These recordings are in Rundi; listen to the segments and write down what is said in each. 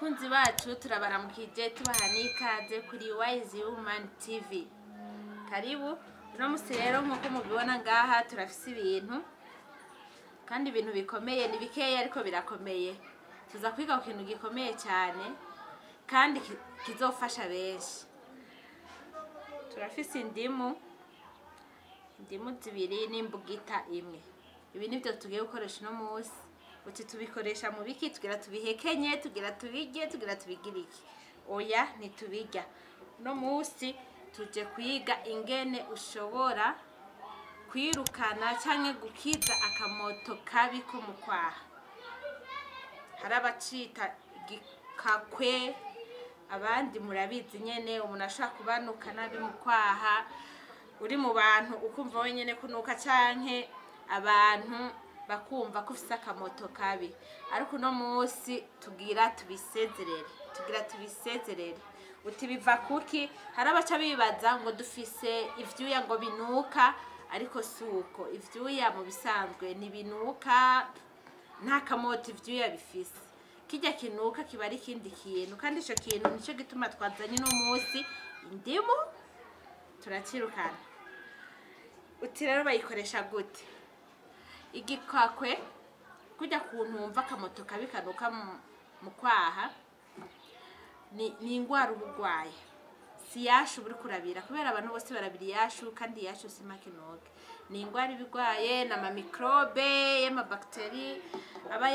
Bakunzi bacu turabaramukije tubaha n'ikaze kuri Wise Woman TV. Karibu uno musi rero nkuko mubibona ngaha turafise ibintu kandi ibintu bikomeye ni bikeya ariko birakomeye. Tuza kwiga ku kintu gikomeye cyane kandi kizofasha benshi. Turafise indimu zibiri n'imbugita imwe. Ibi nivyo tugiye gukoresha no musi. Uti tubikoresha mu biki, tugira tubihekenye, tugira tubirye, tugira tubigire iki? Oya ntitubirya. No musi tuje kwiga ingene ushobora kwirukana canke gukiza akamoto kabi ko mu kwaha. Harabacita gikakwe, abandi murabizi nyene umuntu ashaka kubanuka nabi mu kwaha, uri mu bantu ukumva wenyene kunuka canke abantu bakumva ko ufise akamoto kabi. Ariko no musi tugira tubisezerere. Uti biva kuki? Harabaca bibaza ngo dufise ivyuya ngo binuka, ariko suko. Ivyuya mu bisanzwe ni binuka, nta kamoto ivyuya bifise. Kijya kinuka kiba ari ikindi kintu, kandi ico kintu nico gituma twazanye no musi indimu turakirukana. Uti rero bayikoresha gute? Igikakwe kujya kuntu wumva akamoto kabi kanuka mu kwaha ni ingwara ubugwaye. Si yashu buri kurabira, kubera abantu bose barabira yashu, kandi yashu si makinoke. Ni ingwara ibigwaye na microbe y'amabakteri aba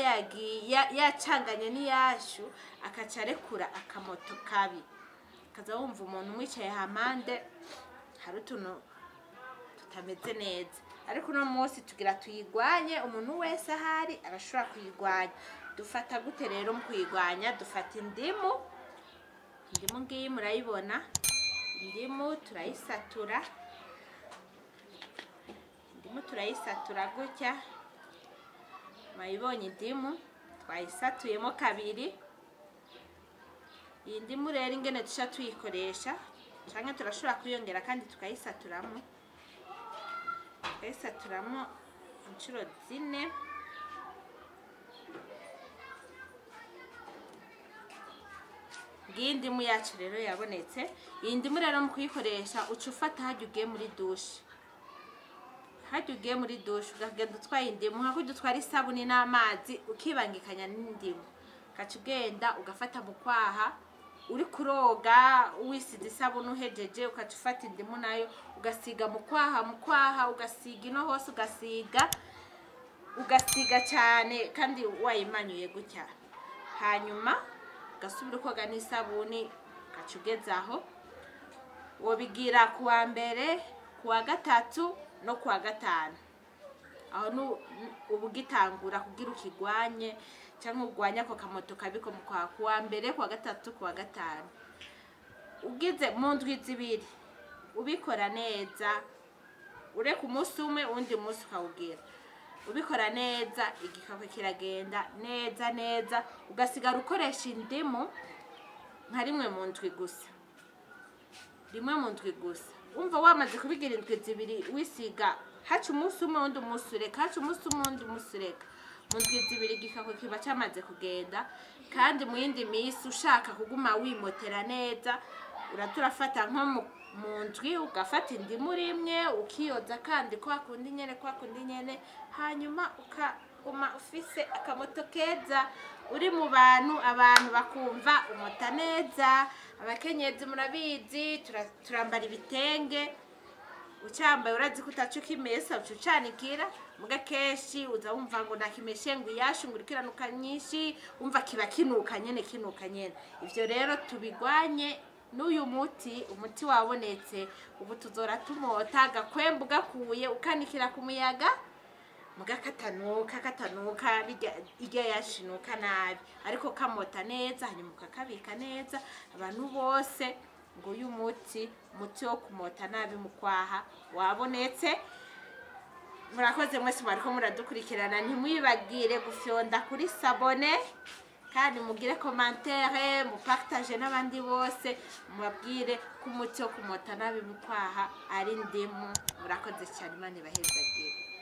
yacanganye ni yashu akacarekura akamoto kabi. Kaza wumva umuntu mwicaye hamande hari utuntu tutameze neza. Ariko no musi tugira tuyigwanye, umuntu wese ahari arashobora kuyigwanya. Dufata gute rero mu kuyigwanya? Dufata indimu ngiyi murayibona. Indimu turayisatura gutya. Mayibonye indimu twayisatuyemo kabiri. Iyi ndimu rero ingene tusha tuyikoresha canke turashobora kuyongera kandi tukayisaturamo inshuro 4. Ngiyi ndimu yacu rero yabonetse. Iyi ndimu rero mu kuyikoresha uca ufata hajya ugiye muri dushe, ugagenda utwaye indimu nka kurya utwara isabuni n'amazi ukibangikanya n'indimu. Ugaca ugenda ugafata mu kwaha uri kuroga wisize isabuni uhejeje, ukaca ufata indimu nayo ugasiga mu kwaha ugasiga ino hose, ugasiga cyane kandi wayimanyuye gutya. Hanyuma ugasubira koga n'isabuni ugaca ugezaho. Wobigira kuwa mbere, kuwa gatatu no kuwa gatanu. Aho ubugitangura kugira ukigwanye cyangwa ugwanya ako kamoto kabi ko mu kwaha. Kuwa mbere, kuwa gatatu, kuwa gatanu. Ugize mu ndwi zibiri ubikora neza, ureka umunsi umwe undi munsi ukawugira. Ubikora neza igikakwe kiragenda neza. Ugasigara ukoresha indimu nka rimwe mu ndwi gusa. Umva wamaze kubigira indwi zibiri wisiga haca umunsi umwe undi munsi ureka, haca umunsi umwe undi munsi ureka. Mu ndwi zibiri igikakwe kiba cyamaze kugenda. Kandi mu yindi minsi ushaka kuguma wimotera neza, uraturafata nko mu ndwi ugafata indimu rimwe ukiyoza kandi kwa kundi nyene, hanyuma ukaguma ufise akamoto keza. Uri mu bantu, abantu bakumva umota neza. Abakenyezi murabizi turambara ibitenge, ucambaye urazi ko utacu kimesa ucanikira. Muga keshi uza wumva ngo nakimeshe ngo yashu ngo ikiranuka nyinshi, umva kiba kinuka nyene. Ivyo rero tubigwanye n'uyu umuti wabonetse. Ubu tuzora tumota gakwembu gakuye ukanikira ku muyaga, muga katanuka irya yashinuka nabi, ariko kamota neza hanyuma ukakabika neza. Abantu bose ngo uyu umuti wo kumota nabi mu kwaha wabonetse. Murakoze mwese mwariko muradukurikirana. Ntimwibagire gufyonda kuri sabone, kandi mugire commentaire, mupartage n'abandi bose, mubabwire ko umuti wo kumota nabi mu kwaha ari indimu. Murakoze cyane, Imana ibahezagire.